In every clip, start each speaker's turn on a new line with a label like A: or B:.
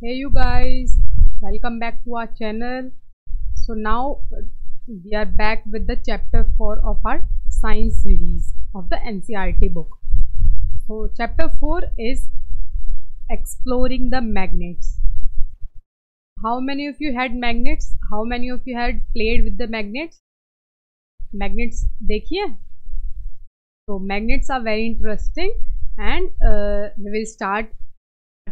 A: Hey you guys, welcome back to our channel. So now we are back with the chapter 4 of our science series of the NCERT book. So chapter 4 is exploring the magnets. How many of you had magnets? How many of you had played with the magnets? Magnets देखिए. So magnets are very interesting and we will start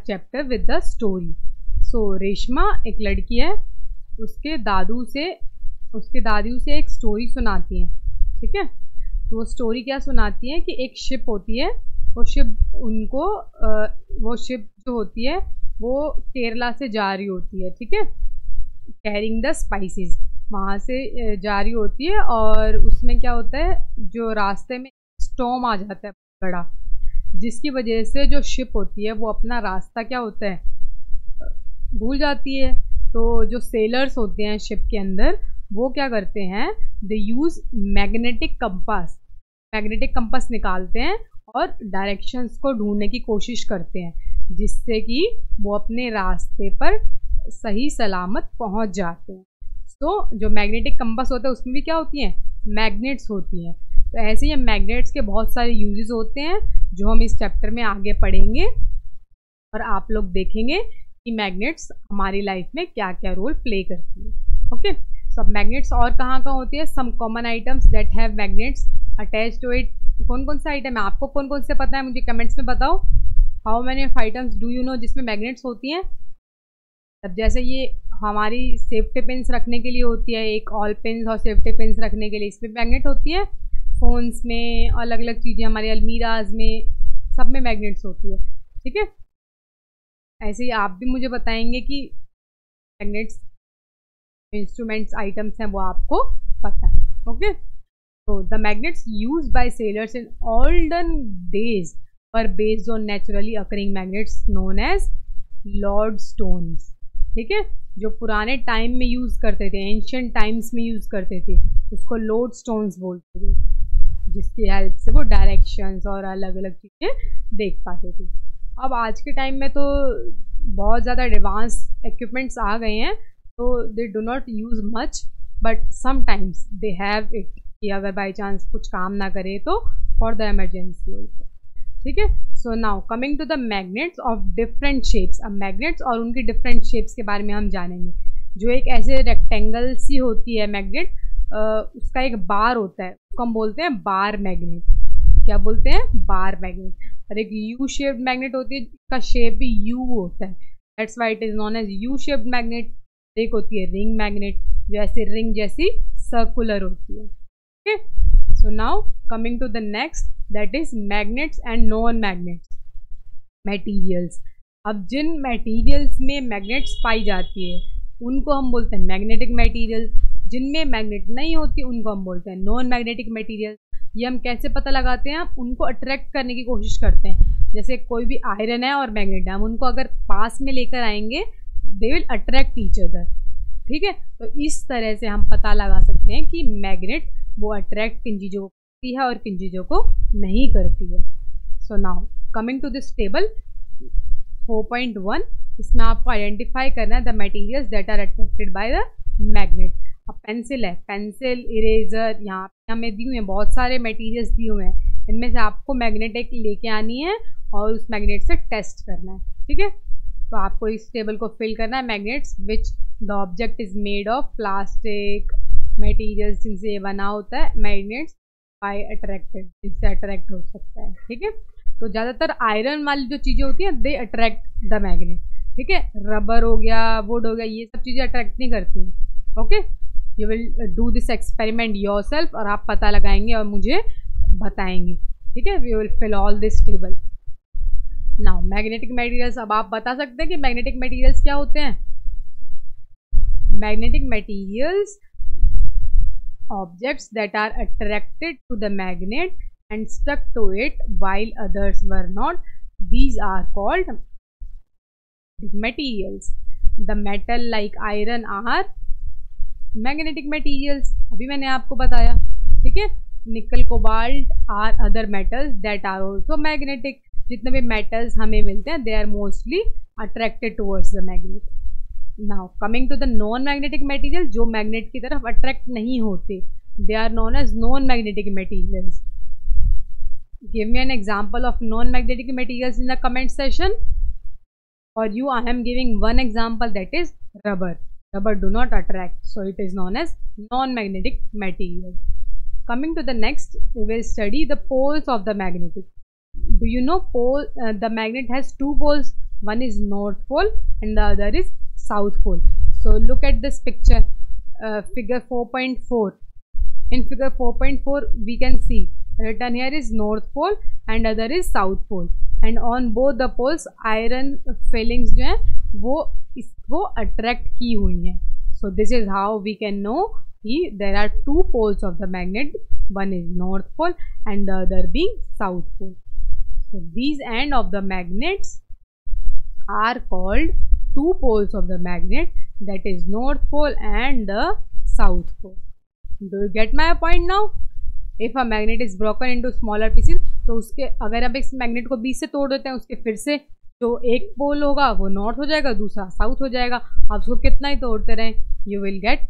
A: chapter with the story. So Reshma एक लड़की है, उसके दादू से एक story सुनाती हैं. ठीक है, तो वो स्टोरी क्या सुनाती है कि एक शिप होती है. वो शिप जो होती है वो केरला से जा रही होती है. ठीक है, कैरिंग द स्पाइसेस, वहाँ से जा रही होती है. और उसमें क्या होता है, जो रास्ते में स्टॉर्म आ जाता है बड़ा, जिसकी वजह से जो शिप होती है वो अपना रास्ता क्या होता है भूल जाती है. तो जो सेलर्स होते हैं शिप के अंदर, वो क्या करते हैं, दे यूज़ मैग्नेटिक कंपास निकालते हैं और डायरेक्शंस को ढूंढने की कोशिश करते हैं, जिससे कि वो अपने रास्ते पर सही सलामत पहुंच जाते हैं. तो जो मैग्नेटिक कंपास होता है उसमें भी क्या होती हैं, मैग्नेट्स होती हैं. तो ऐसे ही मैग्नेट्स के बहुत सारे यूजेस होते हैं जो हम इस चैप्टर में आगे पढ़ेंगे, और आप लोग देखेंगे कि मैग्नेट्स हमारी लाइफ में क्या क्या रोल प्ले करती है. ओके, सो मैग्नेट्स और कहाँ होती है. Some common items that have magnets attach to it. कौन कौन से आइटम है, आपको कौन कौन से पता है, मुझे कमेंट्स में बताओ. How many of items do you know जिसमें मैग्नेट्स होती हैं. अब जैसे ये हमारी सेफ्टी पिन्स रखने के लिए होती है, एक ऑल पिन्स और सेफ्टी पिन्स रखने के लिए इसमें मैग्नेट होती है. फोन्स में, अलग अलग चीज़ें हमारे अलमीराज में, सब में मैग्नेट्स होती है. ठीक है, ऐसे ही आप भी मुझे बताएंगे कि मैग्नेट्स इंस्ट्रूमेंट्स आइटम्स हैं वो आपको पता है. ओके, तो the magnets used by sailors in olden days were based on naturally occurring magnets known as lodestones. ठीक है, जो पुराने टाइम में यूज़ करते थे, एंशिएंट टाइम्स में यूज़ करते थे, उसको लॉडस्टोन्स बोलते थे, जिसकी हेल्प से वो डायरेक्शंस और अलग अलग चीज़ें देख पाते थे. अब आज के टाइम में तो बहुत ज़्यादा एडवांस इक्विपमेंट्स आ गए हैं, तो they do not use much, but sometimes they have it, कि अगर बाई चांस कुछ काम ना करे तो फॉर द इमरजेंसी ऑल्सो. ठीक है, so now coming to the magnets of different shapes. अब मैग्नेट्स और उनकी डिफरेंट शेप्स के बारे में हम जानेंगे. जो एक ऐसे रेक्टेंगल सी होती है मैग्नेट, उसका एक बार होता है, उसको हम बोलते हैं बार मैग्नेट. क्या बोलते हैं, बार मैग्नेट. और एक यू शेप्ड मैग्नेट होती है, जिसका शेप भी यू होता है, that's why it is known as U shaped magnet. एक होती है रिंग मैग्नेट, जो ऐसे रिंग जैसी सर्कुलर होती है. Okay, so now coming to the next, that is magnets and non magnets materials. अब जिन मटेरियल्स में मैग्नेट्स पाई जाती है उनको हम बोलते हैं मैग्नेटिक मटेरियल्स. जिनमें मैग्नेट नहीं होती उनको हम बोलते हैं नॉन मैग्नेटिक मटेरियल. ये हम कैसे पता लगाते हैं, हम उनको अट्रैक्ट करने की कोशिश करते हैं. जैसे कोई भी आयरन है और मैग्नेट है, हम उनको अगर पास में लेकर आएंगे, they will attract each other. ठीक है, तो इस तरह से हम पता लगा सकते हैं कि मैग्नेट वो अट्रैक्ट किन चीज़ों को करती है और किन चीज़ों को नहीं करती है. So now coming to this table 4.1, इसमें आपको आइडेंटिफाई करना है the materials that are attracted by the magnet. अब पेंसिल है, पेंसिल, इरेजर, यहाँ पे हमें दी हुए हैं बहुत सारे मटेरियल्स दिए हुए हैं. इनमें से आपको मैग्नेट एक लेके आनी है और उस मैग्नेट से टेस्ट करना है. ठीक है, तो आपको इस टेबल को फिल करना है. Magnets which the object is made of plastic materials, जिनसे ये बना होता है. मैग्नेट्स बाय अट्रैक्टेड, जिससे अट्रैक्ट हो सकता है. ठीक है, तो ज़्यादातर आयरन वाली जो चीज़ें होती हैं, दे अट्रैक्ट द मैग्नेट. ठीक है, रबर हो गया, वुड हो गया, ये सब चीज़ें अट्रैक्ट नहीं करती. Okay, you will do this experiment yourself, और आप पता लगाएंगे और मुझे बताएंगे. ठीक है, we will fill all this table. Now magnetic materials. अब आप बता सकते हैं कि मैग्नेटिक मटेरियल्स क्या होते हैं. Magnetic materials objects that are attracted to the magnet and stuck to it while others were not. These are called materials. The metal like iron are magnetic materials. अभी मैंने आपको बताया. ठीक है, nickel, cobalt are other metals that are also magnetic. जितने भी metals हमें मिलते हैं they are mostly attracted towards the magnet. Now coming to the non magnetic material, जो मैग्नेट की तरफ अट्रैक्ट नहीं होते, they are known as non magnetic materials. Give me an example of non magnetic materials in the comment session. For you, I am giving one example, that is rubber. Rubber do not attract, so it is known as non-magnetic material. Coming to the next, we will study the poles of the magnetic. Do you know the magnet has two poles? One is north pole and the other is south pole. So look at this picture, figure 4.4. In figure 4.4, we can see written here is north pole and other is south pole. And on both the poles iron filings जो हैं वो इसको attract की हुई हैं. So this is how we can know कि there are two poles of the magnet. One is north pole and the other being south pole. So these end of the magnets are called two poles of the magnet, that is north pole and the south pole. Do you get my point now? If a magnet is broken into smaller pieces, तो उसके अगर आप इस magnet को बीच से तोड़ देते हैं, उसके फिर से जो एक पोल होगा वो नॉर्थ हो जाएगा, दूसरा साउथ हो जाएगा. आप उसको कितना ही तोड़ते रहें, you will get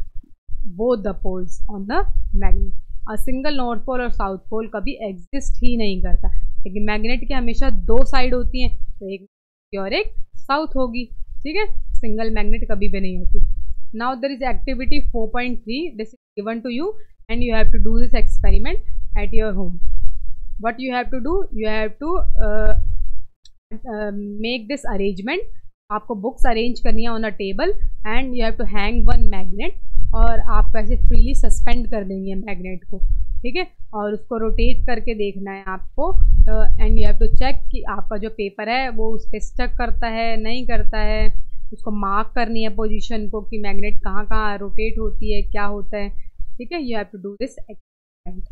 A: both the poles on the magnet. A single north pole और साउथ पोल कभी एग्जिस्ट ही नहीं करता, लेकिन मैग्नेट की हमेशा दो साइड होती हैं, तो एक और एक साउथ होगी. ठीक है, सिंगल मैग्नेट कभी भी नहीं होती. Now there is activity 4.3. This is given to you and you have to do this experiment at your home. What you have to do, you have to make this arrangement. आपको books arrange करनी है on a table and you have to hang one magnet, और आप ऐसे freely suspend कर देंगे magnet को. ठीक है, और उसको रोटेट करके देखना है आपको, and you have to check कि आपका जो पेपर है वो उस पर स्टक करता है नहीं करता है. उसको मार्क करनी है पोजीशन को कि मैग्नेट कहाँ कहाँ रोटेट होती है, क्या होता है. ठीक है, you have to do this experiment.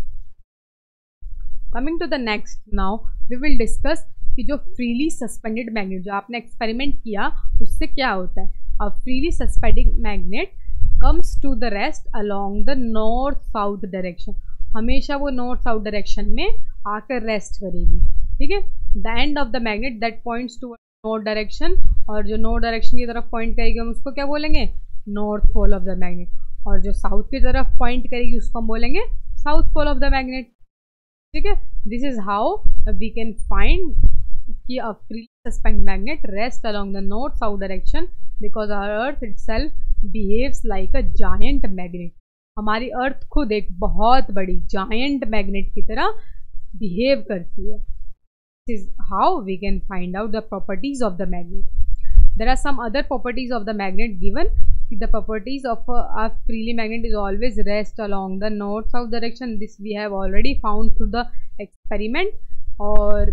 A: Coming to the next, now we will discuss कि जो freely suspended magnet जो आपने एक्सपेरिमेंट किया उससे क्या होता है. A freely suspended magnet comes to the rest along the north south direction. हमेशा वो north south direction में आकर रेस्ट करेगी. ठीक है, the end of the magnet that points to north direction, और जो north direction की तरफ पॉइंट करेगी हम उसको क्या बोलेंगे, north pole of the magnet. और जो साउथ की तरफ पॉइंट करेगी उसको हम बोलेंगे south pole of the magnet. ठीक है, this is how we can find कि a freely suspended magnet rest along the north south direction because our earth itself behaves like a giant magnet. हमारी earth खुद एक बहुत बड़ी giant magnet की तरह बिहेव करती है. This is how we can find out the properties of the magnet. There are some other properties of the magnet given. The properties of a freely magnet is always rest along the north south direction. This we have already found through the experiment. और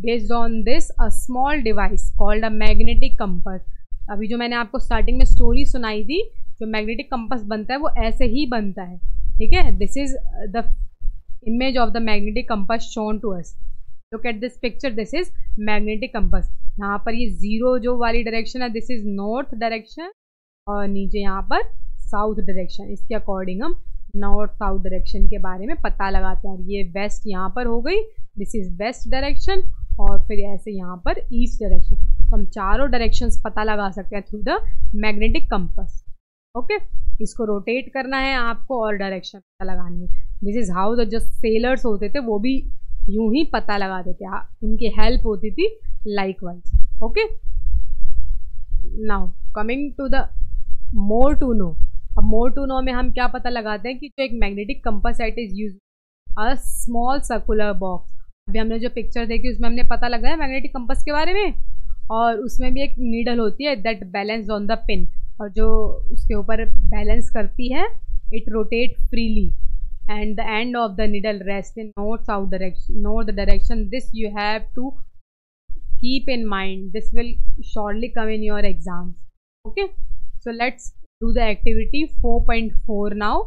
A: based on this a small device called a magnetic compass. अभी जो मैंने आपको starting में story सुनाई थी, जो magnetic compass बनता है वो ऐसे ही बनता है. ठीक है, this is the image of the magnetic compass shown to us. Look at this picture, this is magnetic compass. यहाँ पर ये जीरो जो वाली डायरेक्शन है दिस इज नॉर्थ डायरेक्शन, और नीचे यहाँ पर साउथ डायरेक्शन. इसके अकॉर्डिंग हम नॉर्थ साउथ डायरेक्शन के बारे में पता लगाते हैं. ये वेस्ट यहाँ पर हो गई, दिस इज वेस्ट डायरेक्शन, और फिर ऐसे यहाँ पर ईस्ट डायरेक्शन. तो हम चारों डायरेक्शंस पता लगा सकते हैं through the magnetic compass. Okay, इसको रोटेट करना है आपको और डायरेक्शन पता लगानी है. दिस इज हाउ द जो सेलर्स होते थे वो भी यूं ही पता लगाते थे, उनकी हेल्प होती थी likewise. Okay, now coming to the more to know. अब मोर टू नो में हम क्या पता लगाते हैं कि जो एक magnetic compass set is use a small circular box. अभी हमने जो पिक्चर देखी उसमें हमने पता लगाया मैग्नेटिक कंपास के बारे में, और उसमें भी एक नीडल होती है that balance on the pin, और जो उसके ऊपर बैलेंस करती है it rotate freely and the end of the needle rest in north south direction, north direction. This you have to keep in mind, this will surely come in your exams. Okay, so let's do the activity 4.4 now.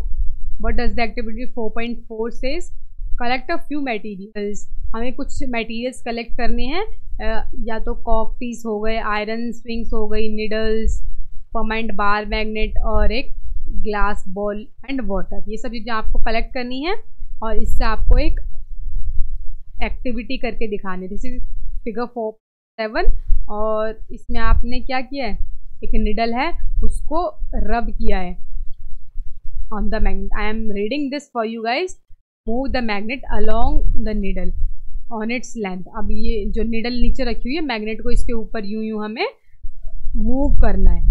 A: What does the activity 4.4 says? Collect a few materials. हमें कुछ materials collect करने हैं, या तो Kock piece हो गए, iron swings हो गई, निडल्स, परमानेंट बार मैग्नेट, और एक ग्लास बॉल एंड वाटर. ये सब चीज़ें आपको कलेक्ट करनी है और इससे आपको एक एक्टिविटी करके दिखानी है. दिस इज फिगर 4.7 और इसमें आपने क्या किया है, एक निडल है उसको रब किया है on the magnet. I am reading this for you guys. Move the magnet along the needle on its length. अब ये जो निडल नीचे रखी हुई है मैग्नेट को इसके ऊपर यूं यूं हमें मूव करना है.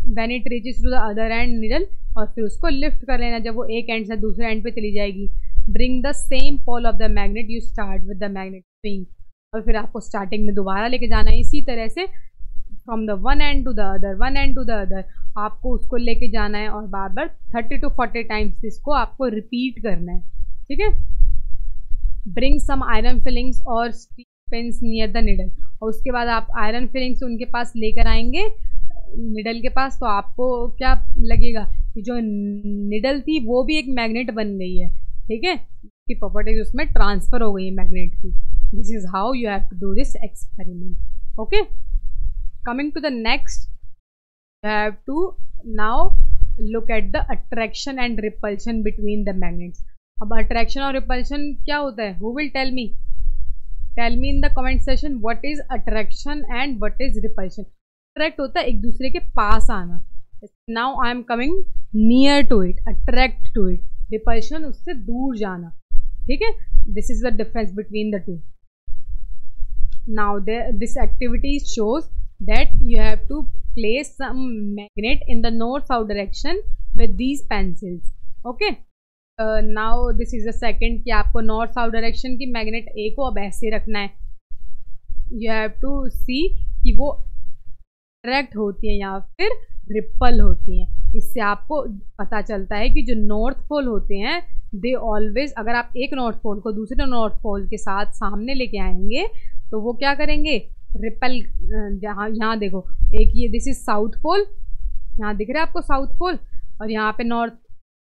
A: When it reaches to the other end needle, और फिर उसको लिफ्ट कर लेना जब वो एक एंड से दूसरे एंड पे चली जाएगी. Bring the same pole of the magnet, you start with the magnet swing. और फिर आपको स्टार्टिंग में दोबारा लेके जाना है इसी तरह से from the one end to the other, one end to the other. आपको उसको लेके जाना है और बार बार 30 to 40 टाइम्स इसको आपको रिपीट करना है. ठीक है. ब्रिंग सम आयरन फिलिंग्स और steel pens near the needle. और उसके बाद आप आयरन फिलिंग्स उनके पास लेकर आएंगे निडल के पास. तो आपको क्या लगेगा कि जो निडल थी वो भी एक मैग्नेट बन गई है. ठीक है. उसकी प्रॉपर्टीज उसमें ट्रांसफर हो गई है मैग्नेट की. This is how you have to do this experiment. Okay. Coming to the next, you have to now look at the attraction and repulsion between the magnets. अब attraction और repulsion क्या होता है? Who will tell me? Tell me in the comment section what is attraction and what is repulsion. Attract होता है एक दूसरे के पास आना. Now I am coming near to it. Attract to it. Repulsion उससे दूर जाना. ठीक है. This is the difference between the two. Now this activity shows that you have to place some magnet in the north-south direction with these pencils. Okay. Now this is the second कि आपको north-south direction की magnet A को अब ऐसे रखना है. You have to see कि वो attract होती है या फिर रिपल होती हैं. इससे आपको पता चलता है कि जो नॉर्थ पोल होते हैं दे ऑलवेज, अगर आप एक नॉर्थ पोल को दूसरे नॉर्थ पोल के साथ सामने लेके आएंगे तो वो क्या करेंगे, रिपल. यहाँ देखो एक ये दिस इज साउथ पोल, यहाँ दिख रहा है आपको साउथ पोल, और यहाँ पे नॉर्थ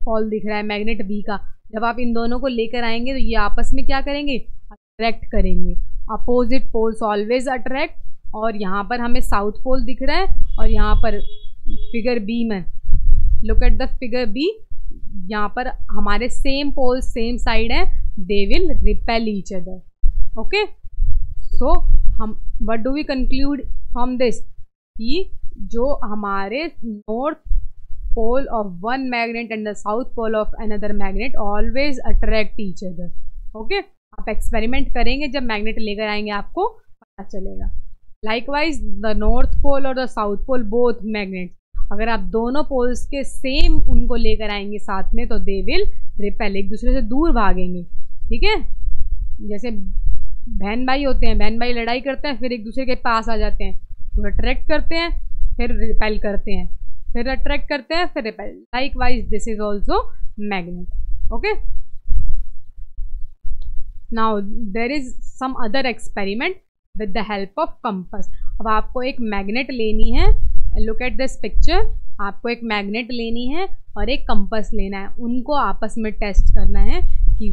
A: पोल दिख रहा है मैग्नेट बी का. जब आप इन दोनों को लेकर आएंगे तो ये आपस में क्या करेंगे, अट्रैक्ट करेंगे. Opposite poles always attract. और यहाँ पर हमें साउथ पोल दिख रहा है और यहाँ पर फिगर बी में look at the figure B, यहाँ पर हमारे सेम पोल सेम साइड है, they will repel each other. Okay. So हम what do we conclude from this कि जो हमारे north pole of one magnet and the south pole of another magnet always attract each other. Okay. आप experiment करेंगे जब magnet लेकर आएंगे आपको पता चलेगा. लाइकवाइज द नॉर्थ पोल और the south pole both magnet, अगर आप दोनों पोल्स के सेम उनको लेकर आएंगे साथ में तो दे विल रिपेल, एक दूसरे से दूर भागेंगे. ठीक है. जैसे बहन भाई होते हैं, बहन भाई लड़ाई करते हैं फिर एक दूसरे के पास आ जाते हैं, तो अट्रैक्ट करते हैं फिर रिपेल करते हैं, फिर अट्रैक्ट करते हैं फिर repel. Likewise this is also magnet. Okay. Now there is some other experiment with the help of compass. अब आपको एक मैग्नेट लेनी है, लुक एट दिस पिक्चर. आपको एक मैग्नेट लेनी है और एक कंपास लेना है, उनको आपस में टेस्ट करना है कि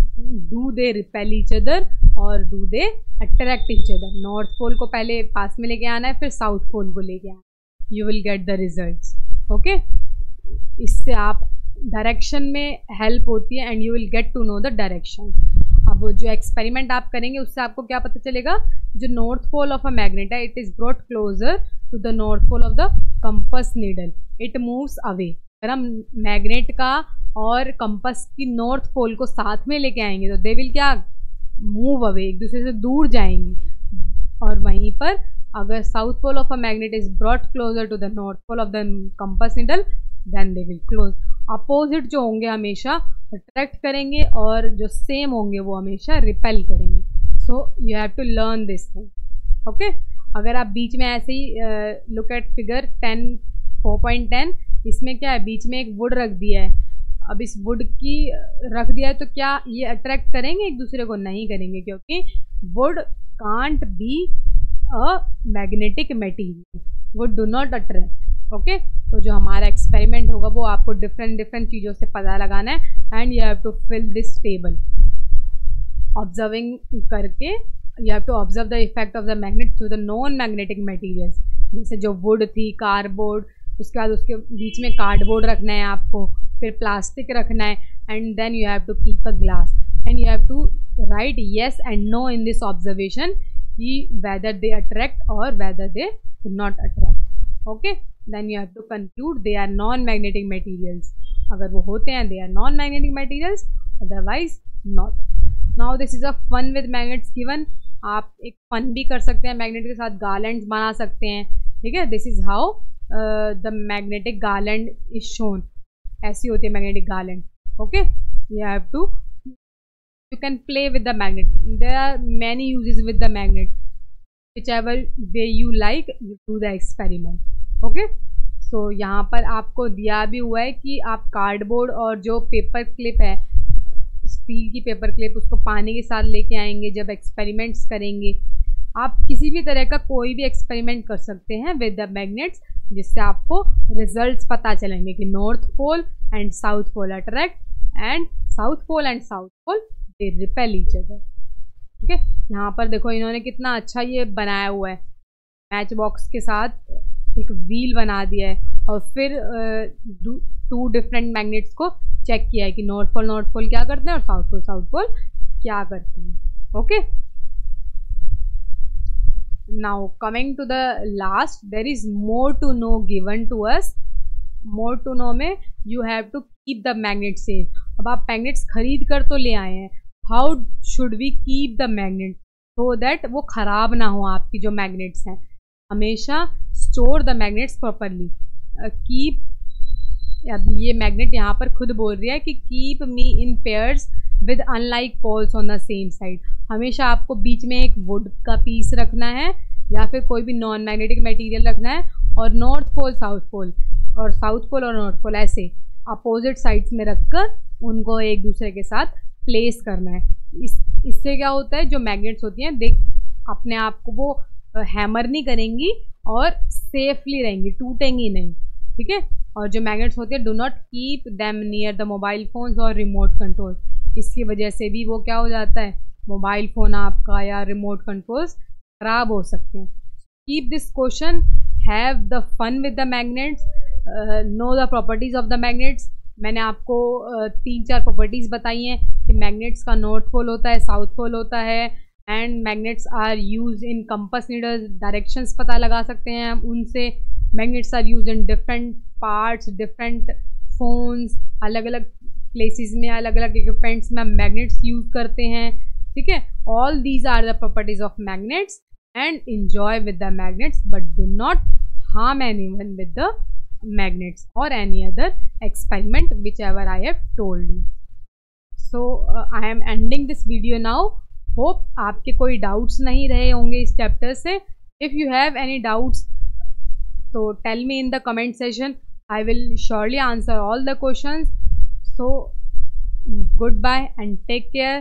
A: do they repel each other और do they attract each other. North pole को पहले पास में लेके आना है फिर साउथ पोल को लेके आना है. You will get the results. Okay. इससे आप डायरेक्शन में हेल्प होती है and you will get to know the direction. अब जो एक्सपेरिमेंट आप करेंगे उससे आपको क्या पता चलेगा, जो north pole of a magnet है it is brought closer to the north pole of the compass needle, it moves away. अगर हम मैग्नेट का और कंपास की नॉर्थ पोल को साथ में लेके आएंगे तो दे विल क्या मूव अवे, एक दूसरे से दूर जाएंगे. और वहीं पर अगर south pole of a magnet is brought closer to the north pole of the compass needle then they will close. Opposite जो होंगे हमेशा अट्रैक्ट करेंगे और जो सेम होंगे वो हमेशा रिपेल करेंगे. So you have to learn this thing. Okay. अगर आप बीच में ऐसे ही लुक एट फिगर 4.10, इसमें क्या है, बीच में एक वुड रख दिया है. अब इस वुड की रख दिया है तो क्या ये अट्रैक्ट करेंगे एक दूसरे को? नहीं करेंगे, क्योंकि would can't be a magnetic material, would do not attract. Okay. तो जो हमारा एक्सपेरिमेंट होगा वो आपको डिफरेंट चीज़ों से पता लगाना है and you have to fill this table. Observing करके you have to observe the effect of the magnet through the non magnetic materials. जैसे जो वुड थी, कार्डबोर्ड, उसके बाद उसके बीच में कार्डबोर्ड रखना है आपको, फिर प्लास्टिक रखना है and then you have to keep a glass and you have to write yes and no in this observation कि whether they attract or whether they do not attract. Okay, then you have to conclude they are non-magnetic materials. अगर वो होते हैं they are non-magnetic materials, otherwise not. Now this is a fun with magnets given. आप एक fun भी कर सकते हैं, मैग्नेट के साथ गार्लैंड्स बना सकते हैं, ठीक है. This is how the magnetic garland is shown. ऐसी होती है magnetic garland. Okay, you have to, you can play with the magnet. There are many uses with the magnet. Whichever way you like, you do the experiment. Okay, so यहाँ पर आपको दिया भी हुआ है कि आप कार्डबोर्ड और जो पेपर क्लिप है, स्टील की पेपर क्लिप, उसको पानी के साथ लेके आएंगे जब एक्सपेरिमेंट्स करेंगे. आप किसी भी तरह का कोई भी एक्सपेरिमेंट कर सकते हैं विद द मैग्नेट्स, जिससे आपको रिजल्ट्स पता चलेंगे कि north pole and south pole attract and south pole and south pole they repel each other. ठीक है, यहाँ पर देखो इन्होंने कितना अच्छा ये बनाया हुआ है, मैच बॉक्स के साथ एक व्हील बना दिया है और फिर 2 डिफरेंट मैग्नेट्स को चेक किया है कि नॉर्थ पोल क्या करते हैं और साउथ पोल क्या करते हैं. Okay, now coming to the last, there is more to know given to us. More to know में you have to keep the magnet safe. अब आप मैग्नेट्स खरीद कर तो ले आए हैं, how should we keep the magnet so that वो ख़राब ना हो. आपकी जो मैग्नेट्स हैं, हमेशा store the magnets properly. Keep, ये मैग्नेट यहाँ पर खुद बोल रही है कि keep me in pairs with unlike poles on the same side. हमेशा आपको बीच में एक वुड का पीस रखना है या फिर कोई भी नॉन मैग्नेटिक मटेरियल रखना है, और नॉर्थ पोल साउथ पोल और साउथ पोल और नॉर्थ पोल ऐसे अपोजिट साइड्स में रखकर उनको एक दूसरे के साथ प्लेस करना है. इससे क्या होता है, जो मैग्नेट्स होती हैं देख अपने आप को वो हैमर नहीं करेंगी और सेफली रहेंगी, टूटेंगी नहीं. ठीक है, और जो मैग्नेट्स होते हैं do not keep them near the mobile phones और रिमोट कंट्रोल. इसकी वजह से भी वो क्या हो जाता है, मोबाइल फ़ोन आपका या रिमोट कंट्रोल्स ख़राब हो सकते हैं. Keep this question, have the fun with the magnets, know the properties of the magnets. मैंने आपको 3-4 प्रॉपर्टीज़ बताई हैं कि मैग्नेट्स का नॉर्थ पोल होता है, साउथ पोल होता है, and magnets are use in compass needles. Directions पता लगा सकते हैं हम उनसे. Magnets are use in different parts, different phones, अलग अलग प्लेसेस में, अलग अलग इक्विपमेंट्स में हम मैग्नेट्स यूज़ करते हैं. ठीक है, all these are the properties of magnets and enjoy with the magnets, but do not harm anyone with the magnets और any other experiment whichever I have told you. So I am ending this video now. Hope आपके कोई doubts नहीं रहे होंगे इस chapter से. If you have any doubts तो tell me in the comment session. I will surely answer all the questions. So goodbye and take care.